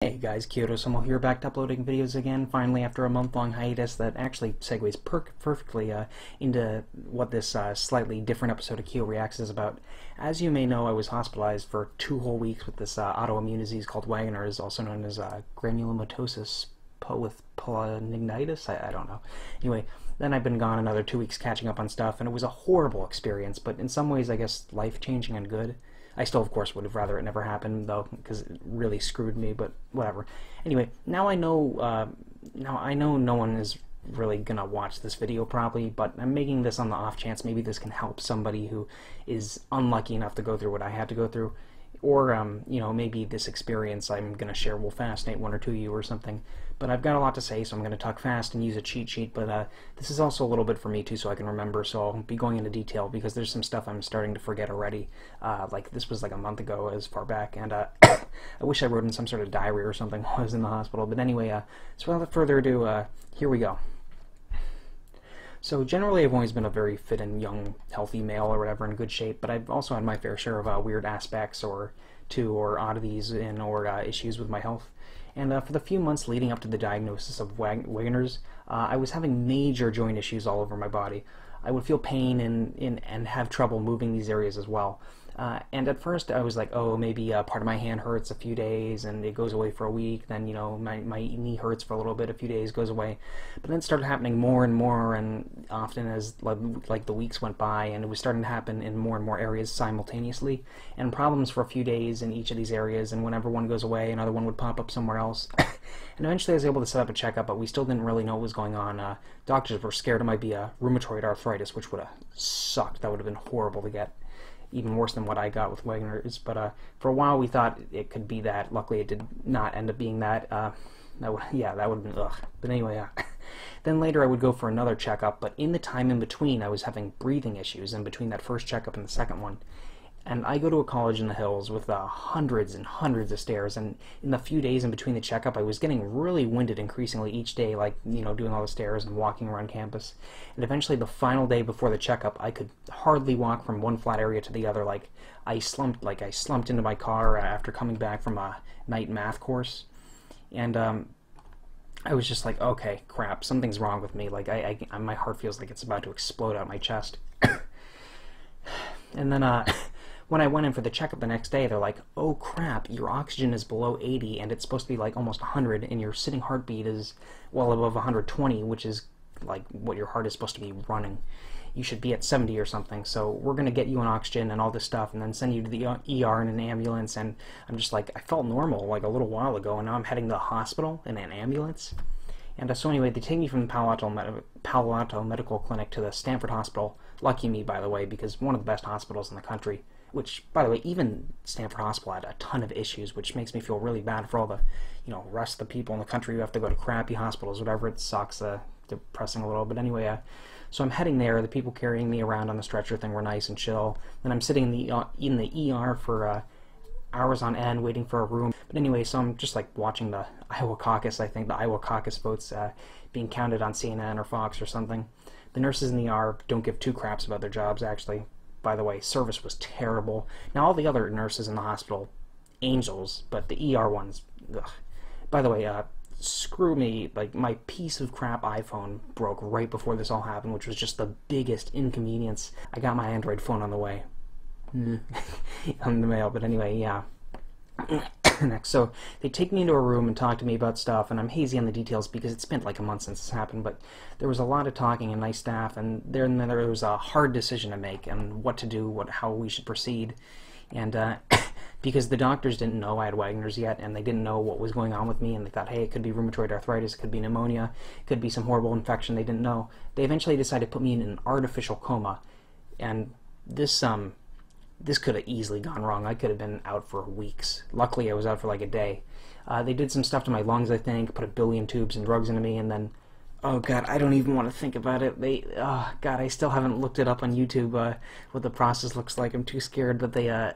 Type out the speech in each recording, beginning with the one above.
Hey guys, Kyoto here, back to uploading videos again, finally after a month-long hiatus that actually segues perfectly into what this slightly different episode of Kyo Reacts is about. As you may know, I was hospitalized for 2 whole weeks with this autoimmune disease called Wegener, also known as Granulomatosis with Polyangiitis? I don't know. Anyway, then I've been gone another 2 weeks catching up on stuff, and it was a horrible experience, but in some ways I guess life-changing and good. I still, of course, would have rather it never happened, though, because it really screwed me, but whatever. Anyway, now I know no one is really gonna watch this video probably, but I'm making this on the off chance maybe this can help somebody who is unlucky enough to go through what I had to go through. Or, you know, maybe this experience I'm going to share will fascinate one or two of you or something. But I've got a lot to say, so I'm going to talk fast and use a cheat sheet. But this is also a little bit for me, too, so I can remember. So I'll be going into detail because there's some stuff I'm starting to forget already. Like, this was like a month ago, as far back. And I wish I wrote in some sort of diary or something while I was in the hospital. But anyway, so without further ado, here we go. So generally I've always been a very fit and young, healthy male or whatever, in good shape, but I've also had my fair share of weird aspects or oddities or issues with my health. And for the few months leading up to the diagnosis of Wegener's, I was having major joint issues all over my body. I would feel pain and have trouble moving these areas as well. And at first I was like, oh, maybe part of my hand hurts a few days and it goes away for a week. Then, you know, my knee hurts for a little bit, a few days, goes away. But then it started happening more and more, and often as like the weeks went by, and it was starting to happen in more and more areas simultaneously. And problems for a few days in each of these areas, and whenever one goes away, another one would pop up somewhere else. And eventually I was able to set up a checkup, but we still didn't really know what was going on. Doctors were scared it might be a rheumatoid arthritis, which would have sucked. That would have been horrible to get. Even worse than what I got with Wegener's, but for a while we thought it could be that. Luckily it did not end up being that. That would have been ugh. But anyway, then later I would go for another checkup, but in the time in between I was having breathing issues in between that first checkup and the second one. And I go to a college in the hills with hundreds and hundreds of stairs, and in the few days in between the checkup I was getting really winded increasingly each day, like, you know, doing all the stairs and walking around campus. And eventually the final day before the checkup I could hardly walk from one flat area to the other. Like I slumped into my car after coming back from a night math course. And I was just like, okay, crap, something's wrong with me. Like my heart feels like it's about to explode out my chest. And then when I went in for the checkup the next day, they're like, oh crap, your oxygen is below 80 and it's supposed to be like almost 100, and your sitting heartbeat is well above 120, which is like what your heart is supposed to be running. You should be at 70 or something, so we're going to get you on oxygen and all this stuff and then send you to the ER in an ambulance. And I'm just like, I felt normal like a little while ago, and now I'm heading to the hospital in an ambulance. And so anyway, they take me from the Palo Alto Medical Clinic to the Stanford Hospital. Lucky me, by the way, because one of the best hospitals in the country. Which, by the way, even Stanford Hospital had a ton of issues, which makes me feel really bad for all the, you know, rest of the people in the country who have to go to crappy hospitals, whatever. It sucks, depressing a little. But anyway, so I'm heading there. The people carrying me around on the stretcher thing were nice and chill. Then I'm sitting in the ER for hours on end, waiting for a room. But anyway, so I'm just like watching the Iowa caucus. I think the Iowa caucus votes being counted on CNN or Fox or something. The nurses in the ER don't give two craps about their jobs, actually. By the way, service was terrible. Now, all the other nurses in the hospital, angels, but the ER ones, ugh. By the way, screw me, like, my piece of crap iPhone broke right before this all happened, which was just the biggest inconvenience. I got my Android phone on the way. On the mail, but anyway, yeah. Next, so they take me into a room and talk to me about stuff, and I'm hazy on the details because it's been like a month since this happened, but there was a lot of talking and nice staff, and then there was a hard decision to make and what to do, how we should proceed. And because the doctors didn't know I had Wegener's yet, and they didn't know what was going on with me, and they thought, hey, it could be rheumatoid arthritis, it could be pneumonia, it could be some horrible infection, they didn't know. They eventually decided to put me in an artificial coma, and this could have easily gone wrong. I could have been out for weeks. Luckily, I was out for like a day. They did some stuff to my lungs, I think, put 1 billion tubes and drugs into me, and then, oh god, I don't even want to think about it. Oh god, I still haven't looked it up on YouTube, what the process looks like. I'm too scared, but they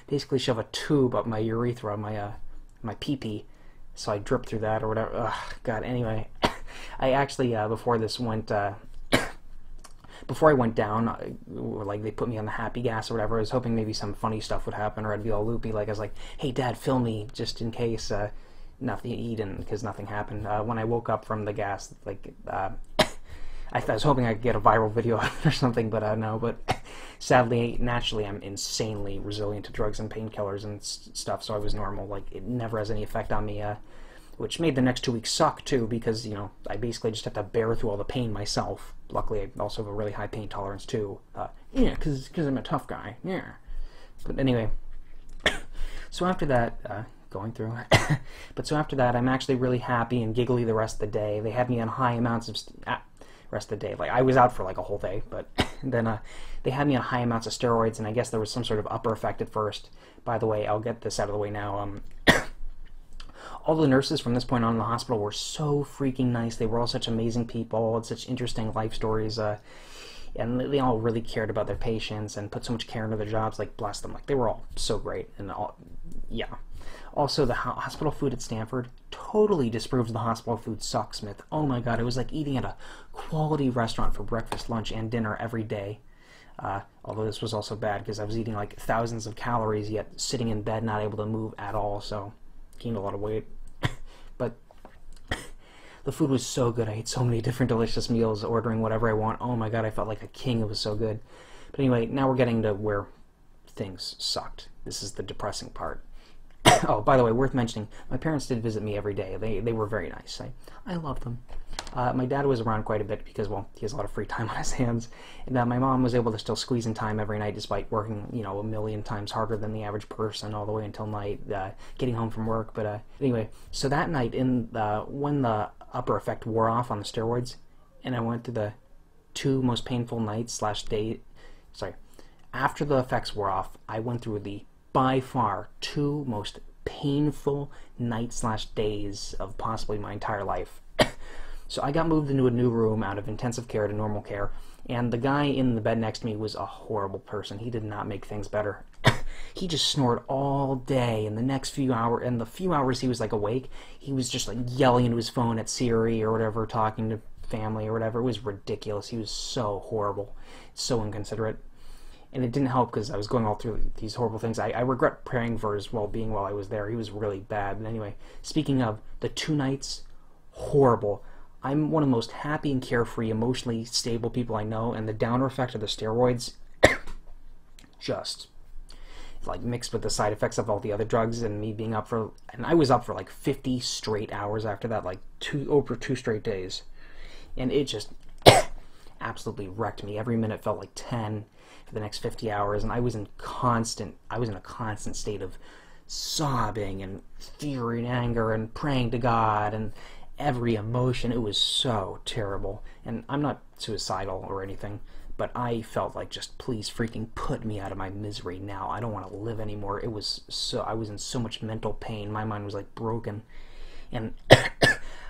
basically shove a tube up my urethra, my pee-pee, so I drip through that or whatever. Oh god, anyway, I actually, before this went, before I went down, like they put me on the happy gas or whatever, I was hoping maybe some funny stuff would happen or I'd be all loopy. Like I was like, hey Dad, film me just in case nothing. He didn't, because nothing happened. When I woke up from the gas, like, I was hoping I could get a viral video or something, but no. But sadly, naturally, I'm insanely resilient to drugs and painkillers and stuff, so I was normal. Like, it never has any effect on me, which made the next 2 weeks suck, too, because, you know, I basically just have to bear through all the pain myself. Luckily, I also have a really high pain tolerance, too. Yeah, because I'm a tough guy. Yeah. But anyway, so after that, going through, but so after that, I'm actually really happy and giggly the rest of the day. They had me on high amounts of, rest of the day, like, I was out for like a whole day, but then they had me on high amounts of steroids, and I guess there was some sort of upper effect at first. By the way, I'll get this out of the way now. All the nurses from this point on in the hospital were so freaking nice. They were all such amazing people, and such interesting life stories, and they all really cared about their patients and put so much care into their jobs. Like, bless them, like, they were all so great. And all, yeah. Also, the hospital food at Stanford totally disproves the hospital food sucks myth. Oh my god, it was like eating at a quality restaurant for breakfast, lunch, and dinner every day. Although this was also bad because I was eating like thousands of calories, yet sitting in bed not able to move at all, so gained a lot of weight. But the food was so good. I ate so many different delicious meals, ordering whatever I want. Oh my god, I felt like a king. It was so good. But anyway, now we're getting to where things sucked. This is the depressing part. Oh, by the way, worth mentioning, my parents did visit me every day. They were very nice. I loved them. My dad was around quite a bit because, well, he has a lot of free time on his hands. And my mom was able to still squeeze in time every night despite working, you know, a million times harder than the average person all the way until night, getting home from work. But anyway, so that night, when the upper effect wore off on the steroids, and I went through the 2 most painful nights / day, sorry, after the effects wore off, I went through the by far 2 most painful nights / days of possibly my entire life. So I got moved into a new room out of intensive care to normal care, and the guy in the bed next to me was a horrible person. He did not make things better. He just snored all day, and the few hours he was like awake, he was just like yelling into his phone at Siri or whatever, talking to family or whatever. It was ridiculous. He was so horrible, so inconsiderate. And it didn't help because I was going all through these horrible things. I regret praying for his well-being while I was there. He was really bad. But anyway, speaking of, the 2 nights, horrible. I'm one of the most happy and carefree, emotionally stable people I know, and the downer effect of the steroids, just, like, mixed with the side effects of all the other drugs and me being up for, and I was up for like 50 straight hours after that, like over 2 straight days. And it just absolutely wrecked me. Every minute felt like 10 for the next 50 hours, and I was in a constant state of sobbing and fury and anger and praying to God and every emotion. It was so terrible. And I'm not suicidal or anything, but I felt like, just please freaking put me out of my misery now. I don't want to live anymore. It was so, I was in so much mental pain. My mind was like broken, and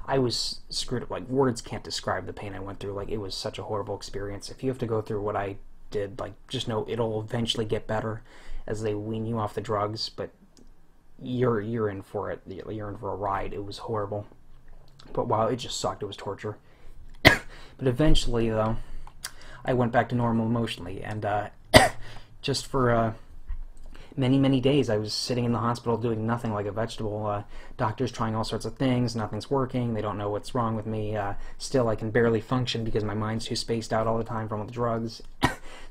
I was screwed up. Like, words can't describe the pain I went through. Like, it was such a horrible experience. If you have to go through what I did, like, just know it'll eventually get better as they wean you off the drugs, but you're in for it. You're in for a ride. It was horrible. But wow, it just sucked. It was torture. But eventually, though, I went back to normal emotionally, and just for many, many days I was sitting in the hospital doing nothing, like a vegetable. Doctors trying all sorts of things, nothing's working, they don't know what's wrong with me. Still, I can barely function because my mind's too spaced out all the time from all the drugs.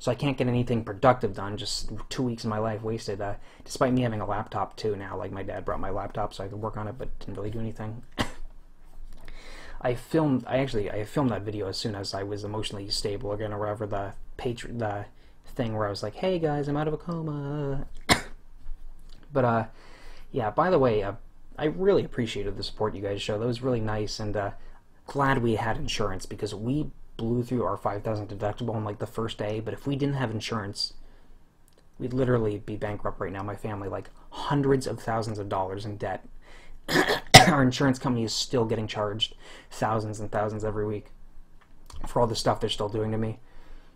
So I can't get anything productive done, just 2 weeks of my life wasted, despite me having a laptop too now. Like, my dad brought my laptop so I could work on it, but didn't really do anything. I filmed that video as soon as I was emotionally stable again, or whatever, the thing where I was like, hey guys, I'm out of a coma. But yeah, by the way, I really appreciated the support you guys showed. That was really nice, and glad we had insurance, because we blew through our $5,000 deductible on like the first day. But if we didn't have insurance, we'd literally be bankrupt right now. My family, like, hundreds of thousands of dollars in debt. Our insurance company is still getting charged thousands and thousands every week for all the stuff they're still doing to me.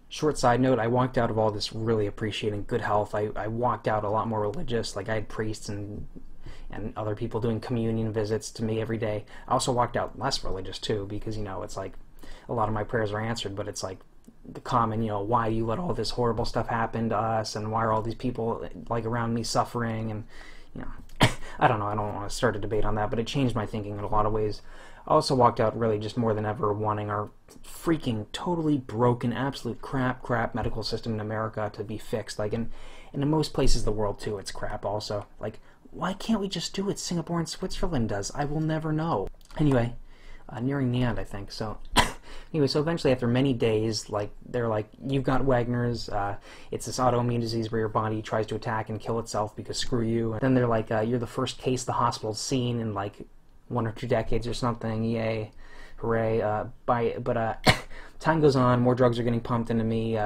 Short side note, I walked out of all this really appreciating good health. I walked out a lot more religious. Like, I had priests and other people doing communion visits to me every day. I also walked out less religious too, because, you know, it's like a lot of my prayers are answered, but it's like the common, you know, why do you let all this horrible stuff happen to us, and why are all these people like around me suffering, and, you know, I don't know, I don't want to start a debate on that, but it changed my thinking in a lot of ways. I also walked out really just more than ever wanting our freaking totally broken, absolute crap medical system in America to be fixed. Like, and in most places of the world, too, it's crap also. Like, why can't we just do what Singapore and Switzerland does? I will never know. Anyway, nearing the end, I think, so... Anyway, so eventually, after many days, like, they're like, you've got Wegener's, it's this autoimmune disease where your body tries to attack and kill itself because screw you. And then they're like, you're the first case the hospital's seen in, like, 1 or 2 decades or something, yay, hooray. But time goes on, more drugs are getting pumped into me,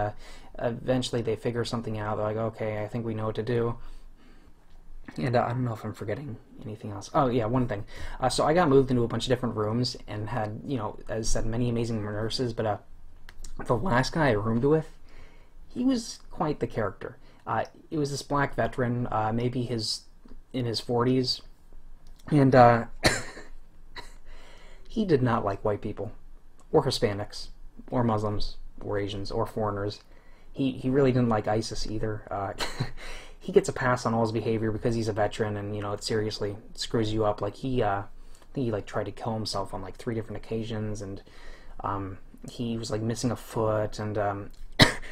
eventually they figure something out, they're like, okay, I think we know what to do. And I don't know if I'm forgetting anything else. Oh, yeah, one thing. So I got moved into a bunch of different rooms and had, you know, as I said, many amazing nurses, but the last guy I roomed with, he was quite the character. It was this black veteran, maybe in his 40s, and he did not like white people, or Hispanics, or Muslims, or Asians, or foreigners. He really didn't like ISIS either. He gets a pass on all his behavior because he's a veteran, and you know it seriously screws you up. Like I think he like tried to kill himself on like 3 different occasions, and he was like missing a foot, and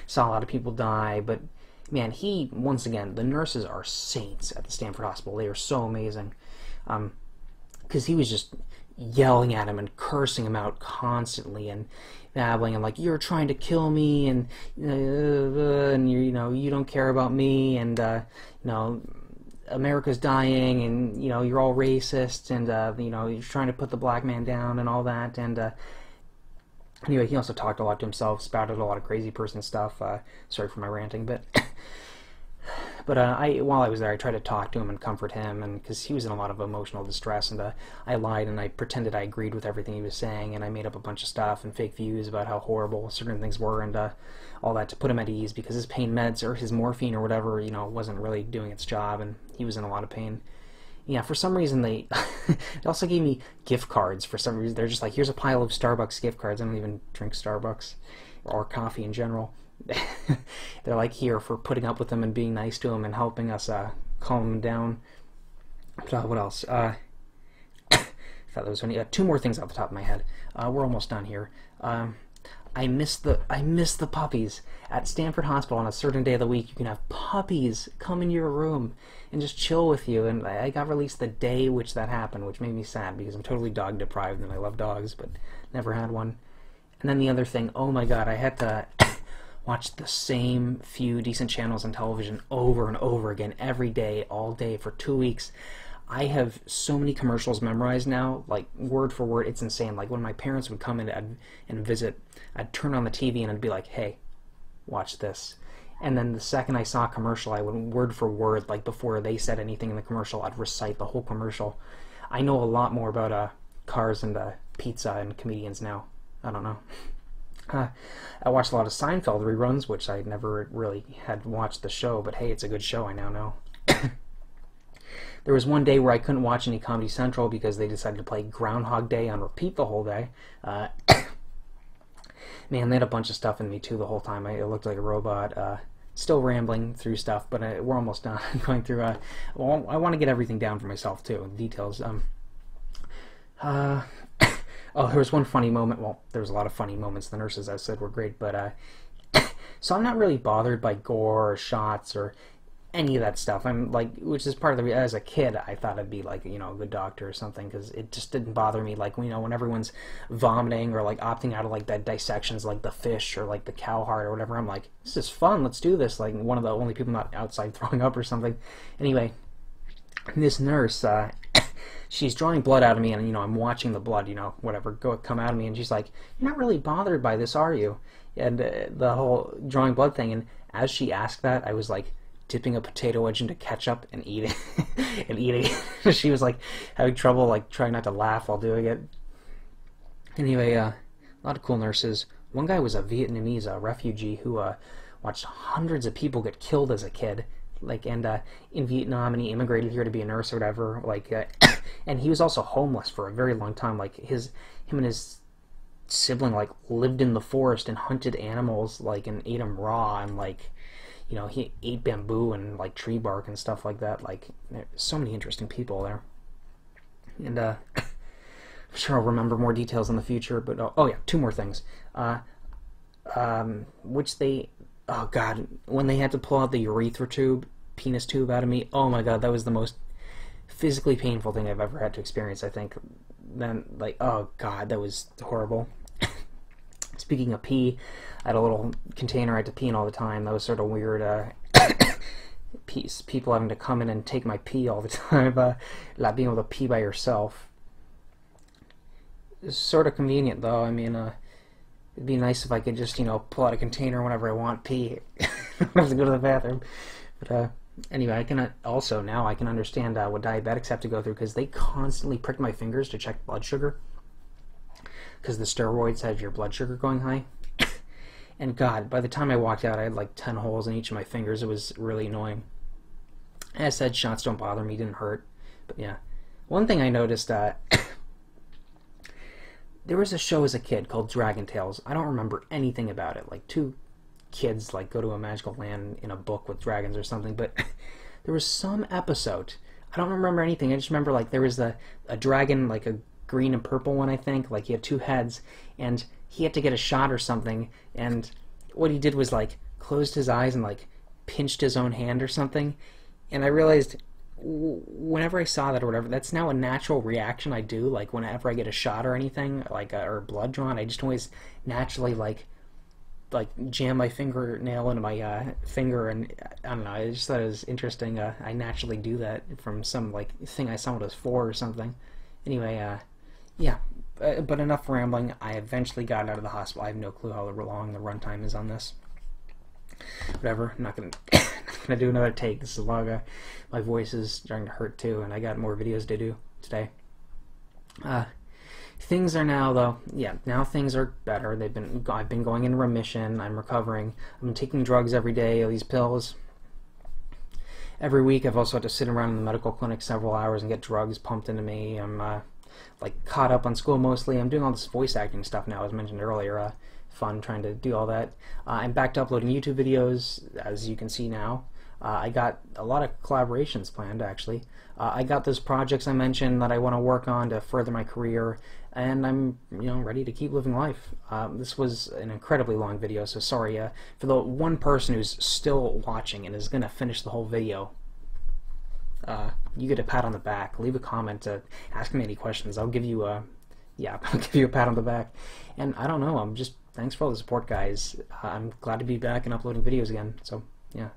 saw a lot of people die. But man, once again, the nurses are saints at the Stanford Hospital. They are so amazing, because he was just yelling at him and cursing him out constantly and babbling and like, you're trying to kill me, and you know you don't care about me, and you know America's dying, and you know you're all racist, and you know you're trying to put the black man down and all that. And anyway, he also talked a lot to himself, spouted a lot of crazy person stuff. Sorry for my ranting, but while I was there, I tried to talk to him and comfort him, and because he was in a lot of emotional distress, and I lied and I pretended I agreed with everything he was saying, and I made up a bunch of stuff and fake views about how horrible certain things were, and all that to put him at ease, because his pain meds or his morphine or whatever, you know, wasn't really doing its job, and he was in a lot of pain. Yeah, for some reason they also gave me gift cards. For some reason, they're just like, here's a pile of Starbucks gift cards. I don't even drink Starbucks or coffee in general. They're like, here for putting up with him and being nice to him and helping us calm him down. But what else? I thought there was only 2 more things off the top of my head. We're almost done here. I miss the puppies. At Stanford Hospital on a certain day of the week, you can have puppies come in your room and just chill with you. And I got released the day which that happened, which made me sad because I'm totally dog deprived and I love dogs, but never had one. And then the other thing, oh my god, I had to watch the same few decent channels on television over and over again every day, all day for 2 weeks. I have so many commercials memorized now, like word for word. It's insane. Like when my parents would come in and visit, I'd turn on the TV and I'd be like, hey, watch this. And then the second I saw a commercial, I would word for word, like before they said anything in the commercial, I'd recite the whole commercial. I know a lot more about cars and pizza and comedians now. I don't know. I watched a lot of Seinfeld reruns, which I never really had watched the show, but hey, it's a good show, I now know. There was one day where I couldn't watch any Comedy Central because they decided to play Groundhog Day on repeat the whole day. Man, they had a bunch of stuff in me too the whole time. I looked like a robot. Still rambling through stuff, but we're almost done. Going through. Well, I want to get everything down for myself too. Details. Oh, there was one funny moment. Well, there was a lot of funny moments. The nurses, I said, were great, but so I'm not really bothered by gore or shots or any of that stuff. I'm like, which is part of the, as a kid, I thought I'd be like, you know, a good doctor or something, because it just didn't bother me. Like, you know, when everyone's vomiting or like opting out of like that dissections, like the fish or like the cow heart or whatever, I'm like, this is fun. Let's do this. Like one of the only people not outside throwing up or something. Anyway, this nurse, she's drawing blood out of me, and you know, I'm watching the blood, you know, whatever, come out of me, and she's like, "You're not really bothered by this, are you?" And the whole drawing blood thing. And as she asked that, I was like dipping a potato wedge into ketchup and eating and eating. She was like having trouble like trying not to laugh while doing it. Anyway, a lot of cool nurses. One guy was a Vietnamese refugee who watched hundreds of people get killed as a kid, like, and in Vietnam, and he immigrated here to be a nurse or whatever, like, and he was also homeless for a very long time. Like him and his sibling like lived in the forest and hunted animals, like, and ate them raw, and like, you know, he ate bamboo and like tree bark and stuff like that. Like, there's so many interesting people there. And I'm sure I'll remember more details in the future. But oh yeah, two more things. Which they, oh god, when they had to pull out the urethra tube, penis tube out of me, oh my god, that was the most physically painful thing I've ever had to experience, I think. Then, like, oh god, that was horrible. Speaking of pee, I had a little container I had to pee in all the time. That was sort of weird. People having to come in and take my pee all the time. Not being able to pee by yourself. It's sort of convenient, though. I mean, it'd be nice if I could just, you know, pull out a container whenever I want pee. I don't have to go to the bathroom. But anyway, I can also now I can understand what diabetics have to go through, because they constantly prick my fingers to check blood sugar, because the steroids have your blood sugar going high. And god, by the time I walked out, I had like 10 holes in each of my fingers. It was really annoying. As I said, shots don't bother me, didn't hurt. But yeah, one thing I noticed, there was a show as a kid called Dragon Tales. I don't remember anything about it. Like, two kids like go to a magical land in a book with dragons or something, but there was some episode, I don't remember anything. I just remember like there was a dragon, like a green and purple one, I think, like he had two heads, and he had to get a shot or something, and what he did was like closed his eyes and like pinched his own hand or something. And I realized whenever I saw that or whatever, that's now a natural reaction I do. Like whenever I get a shot or anything, like or blood drawn, I just always naturally like jam my fingernail into my finger, and I don't know, I just thought it was interesting. I naturally do that from some like thing I saw it was for or something. Anyway, yeah, but enough rambling. I eventually got out of the hospital. I have no clue how long the runtime is on this. Whatever, I'm not gonna not gonna do another take. This is long. My voice is starting to hurt too, and I got more videos to do today. Things are now, though, yeah, now things are better. I've been going in remission. I'm recovering. I'm taking drugs every day, these pills. Every week I've also had to sit around in the medical clinic several hours and get drugs pumped into me. I'm like caught up on school mostly. I'm doing all this voice acting stuff now, as mentioned earlier. Fun trying to do all that. I'm back to uploading YouTube videos, as you can see now. I got a lot of collaborations planned, actually. I got those projects I mentioned that I want to work on to further my career, and I'm, you know, ready to keep living life. This was an incredibly long video, so sorry for the one person who's still watching and is going to finish the whole video. You get a pat on the back. Leave a comment to ask me any questions. I'll give you a I'll give you a pat on the back. And I don't know, thanks for all the support, guys. I'm glad to be back and uploading videos again. So yeah,